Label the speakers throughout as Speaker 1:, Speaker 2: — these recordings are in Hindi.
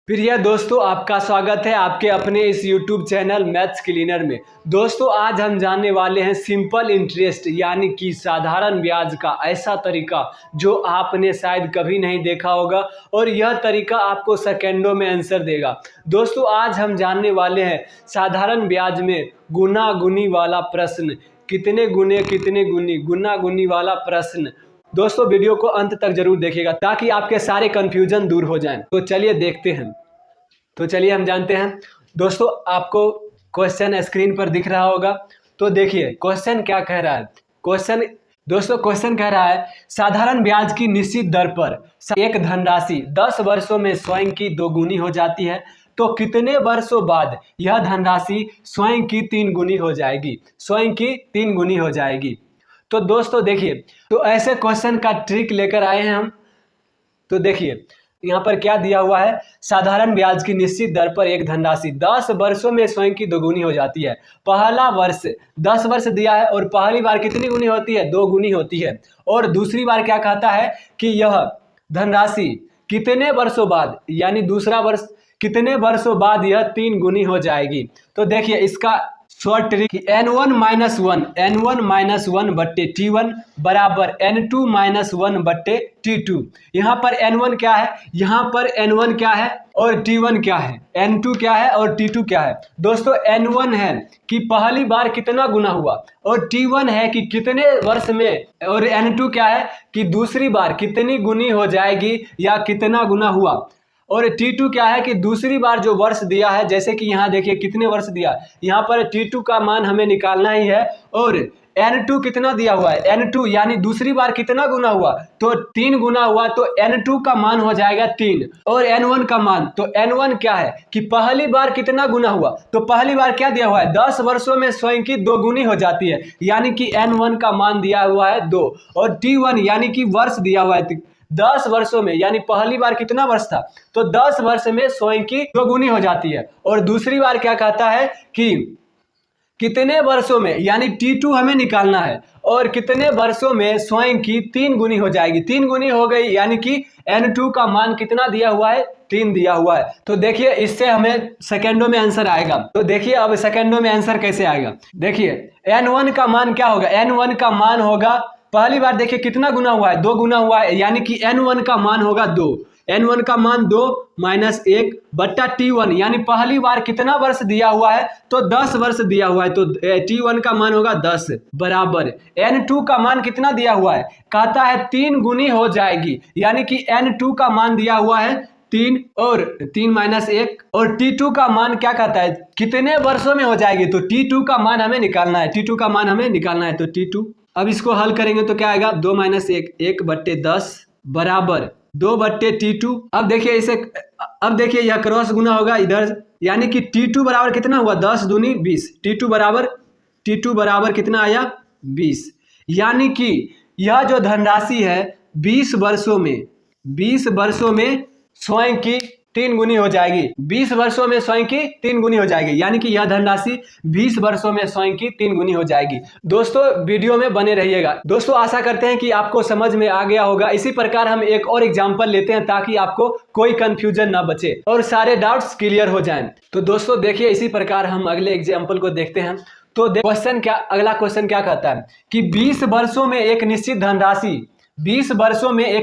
Speaker 1: प्रिय दोस्तों, आपका स्वागत है आपके अपने इस YouTube चैनल मैथ्स क्लीनर में। दोस्तों, आज हम जानने वाले हैं सिंपल इंटरेस्ट यानी कि साधारण ब्याज का ऐसा तरीका जो आपने शायद कभी नहीं देखा होगा और यह तरीका आपको सेकेंडों में आंसर देगा। दोस्तों, आज हम जानने वाले हैं साधारण ब्याज में गुना गुनी वाला प्रश्न। कितने गुनी गुना गुनी वाला प्रश्न। दोस्तों, वीडियो को अंत तक जरूर देखिएगा ताकि आपके सारे कंफ्यूजन दूर हो जाएं। तो चलिए देखते हैं। तो चलिए हम जानते हैं। दोस्तों, आपको क्वेश्चन स्क्रीन पर दिख रहा होगा। तो देखिए क्वेश्चन क्या कह रहा है। क्वेश्चन कह रहा है साधारण ब्याज की निश्चित दर पर एक धनराशि 10 वर्षों में स्वयं की दोगुनी हो जाती है, तो कितने वर्षों बाद यह धनराशि स्वयं की 3 गुनी हो जाएगी। तो दोस्तों देखिए, तो ऐसे क्वेश्चन का ट्रिक लेकर आए हैं हम। तो देखिए यहाँ पर क्या दिया हुआ है, साधारण ब्याज की निश्चित दर पर एक धनराशि 10 वर्षों में स्वयं की दोगुनी हो जाती है। पहला वर्ष 10 वर्ष दिया है और पहली बार कितनी गुनी होती है, 2 गुनी होती है। और दूसरी बार क्या कहता है कि यह धनराशि कितने वर्षों बाद, यानी दूसरा वर्ष कितने वर्षों बाद यह 3 गुनी हो जाएगी। तो देखिए इसका short trick n1 minus one बट्टे T1 बराबर n2 माइनस वन बट्टे T2। यहाँ पर n1 क्या है, यहाँ पर n1 क्या है और T1 क्या है, n2 क्या है और T2 क्या है। दोस्तों, n1 है कि पहली बार कितना गुना हुआ और T1 है कि कितने वर्ष में, और n2 क्या है कि दूसरी बार कितनी गुनी हो जाएगी या कितना गुना हुआ। और T2 क्या है कि दूसरी बार जो वर्ष दिया है, जैसे कि यहाँ देखिए कितने वर्ष दिया, यहाँ पर T2 का मान हमें निकालना ही है। और n2 कितना दिया हुआ है, n2 यानी दूसरी बार कितना गुना हुआ, तो 3 गुना हुआ, तो n2 का मान हो जाएगा 3। और n1 का मान, तो n1 क्या है कि पहली बार कितना गुना हुआ, तो पहली बार क्या दिया हुआ है, 10 वर्षों में स्वयं की 2 गुनी हो जाती है, यानी कि n1 का मान दिया हुआ है 2। और T1 यानी कि वर्ष दिया हुआ है 10 वर्षों में, यानी पहली बार कितना वर्ष था, तो 10 वर्ष में स्वयं की 2 गुनी हो जाती है। और दूसरी बार क्या कहता है कि कितने वर्षों में, यानी T2 हमें निकालना है, और कितने वर्षों में स्वयं की 3 गुनी हो जाएगी। 3 गुनी हो गई, यानी कि n2 का मान कितना दिया हुआ है, 3 दिया हुआ है। तो देखिए इससे हमें सेकेंडों में आंसर आएगा। तो देखिए अब सेकेंडों में आंसर कैसे आएगा। देखिए n1 का मान क्या होगा, n1 का मान होगा, पहली बार देखिए कितना गुना हुआ है, 2 गुना हुआ है, यानी कि n1 का मान होगा 2। n1 का मान 2 माइनस 1 बट्टा T1, यानी पहली बार कितना वर्ष दिया हुआ है, तो 10 वर्ष दिया हुआ है, तो T1 का मान होगा 10 बराबर n2 का मान कितना दिया हुआ है, कहता है 3 गुनी हो जाएगी, यानी कि n2 का मान दिया हुआ है 3 और 3 माइनस 1। और T2 का मान क्या कहता है, कितने वर्षों में हो जाएगी, तो T2 का मान हमें निकालना है, T2 का मान हमें निकालना है। तो T2, अब इसको हल करेंगे तो क्या आएगा, 2 माइनस 1 1 बट्टे 10 बराबर 2 बट्टे T2। अब देखिए इसे, अब देखिए यह क्रॉस गुना होगा इधर, यानी कि T2 बराबर कितना हुआ, 10 दूनी 20। T2 बराबर कितना आया, 20। यानी कि यह जो धनराशि है 20 वर्षों में स्वयं की 3 गुनी हो जाएगी। 20 वर्षों में स्वयं की 3 गुनी हो जाएगी, यानी कि यह धनराशि 20 वर्षों में स्वयं की 3 गुनी हो जाएगी। दोस्तों, वीडियो में बने रहिएगा। दोस्तों, आशा करते हैं कि आपको समझ में आ गया होगा। इसी प्रकार हम एक और एग्जांपल लेते हैं ताकि आपको कोई कंफ्यूजन ना बचे और सारे डाउट्स क्लियर हो जाएं। तो दोस्तों देखिए, इसी प्रकार हम अगले एग्जाम्पल को देखते हैं। तो अगला क्वेश्चन क्या कहता है कि 20 वर्षों में एक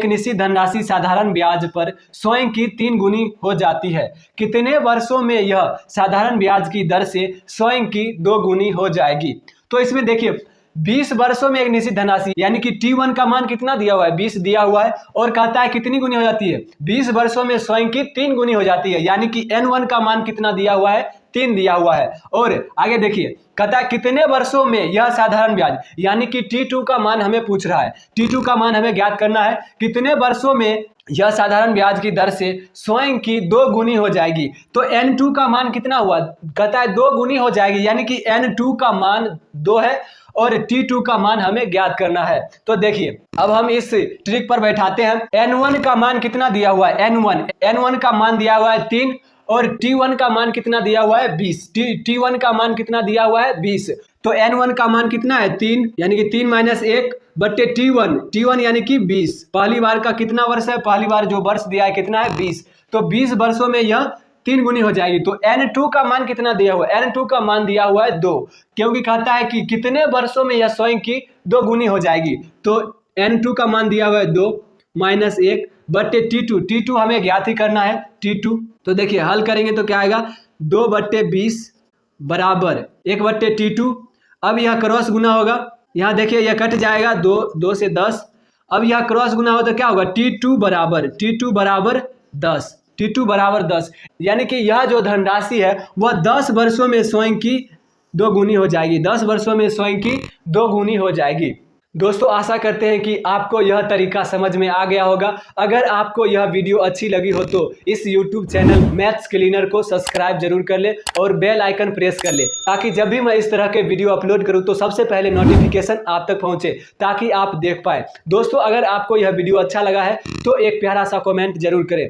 Speaker 1: निश्चित धनराशि साधारण ब्याज पर स्वयं की 3 गुनी हो जाती है। कितने वर्षों में यह साधारण ब्याज की दर से स्वयं की 2 गुनी हो जाएगी। तो इसमें देखिए 20 वर्षों में एक निश्चित धनराशि, यानी कि T1 का मान कितना दिया हुआ है, 20 दिया हुआ है, और कहता है कितनी गुनी हो जाती है, 20 वर्षों में स्वयं की 3 गुनी हो जाती है, यानी कि n1 का मान कितना दिया हुआ है, 3 दिया हुआ है। और आगे देखिए कहता है कितने वर्षों में यह साधारण ब्याज, यानी कि T2 का मान हमें पूछ रहा है, T2 का मान हमें ज्ञात करना है, कितने वर्षों में यह साधारण ब्याज की दर से स्वयं की 2 गुनी हो जाएगी। तो n2 का मान कितना हुआ, कहता है 2 गुनी हो जाएगी, यानी कि n2 का मान 2 है और T2 का मान हमें ज्ञात करना है। तो देखिए अब हम इस ट्रिक पर बैठाते हैं। n1 का मान कितना दिया हुआ है, n1 का मान दिया हुआ है 3 और T1 का मान कितना दिया हुआ है, 20। T1 का मान कितना दिया हुआ है, 20। तो n1 का मान कितना है, 3, यानी कि 3 माइनस 1 बट्टे T1 यानी कि 20। पहली बार का कितना वर्ष है, पहली बार जो वर्ष दिया है कितना है, 20। तो 20 वर्षों में यह 3 गुनी हो जाएगी। तो n2 का मान कितना दिया हुआ है? n2 का मान दिया हुआ है 2, क्योंकि कहता है कि कितने वर्षों में यह स्वयं की 2 गुनी हो जाएगी। तो n2 का मान दिया हुआ है 2 माइनस 1 बट्टे T2, T2 हमें ज्ञात ही करना है T2। तो देखिए हल करेंगे तो क्या आएगा, 2/20 बराबर 1/T2। अब यह क्रॉस गुना होगा, यहाँ देखिए यह कट जाएगा, 2 से 10। अब यह क्रॉस गुना हो तो क्या होगा, T2 बराबर 10, T2 बराबर 10, यानी कि यह जो धनराशि है वह 10 वर्षों में स्वयं की 2 गुनी हो जाएगी, 10 वर्षों में स्वयं की 2 गुनी हो जाएगी। दोस्तों आशा करते हैं कि आपको यह तरीका समझ में आ गया होगा। अगर आपको यह वीडियो अच्छी लगी हो तो इस YouTube चैनल मैथ्स क्लीनर को सब्सक्राइब जरूर कर ले और बेल आइकन प्रेस कर ले, ताकि जब भी मैं इस तरह के वीडियो अपलोड करूं तो सबसे पहले नोटिफिकेशन आप तक पहुंचे, ताकि आप देख पाए। दोस्तों अगर आपको यह वीडियो अच्छा लगा है तो एक प्यारा सा कमेंट जरूर करें।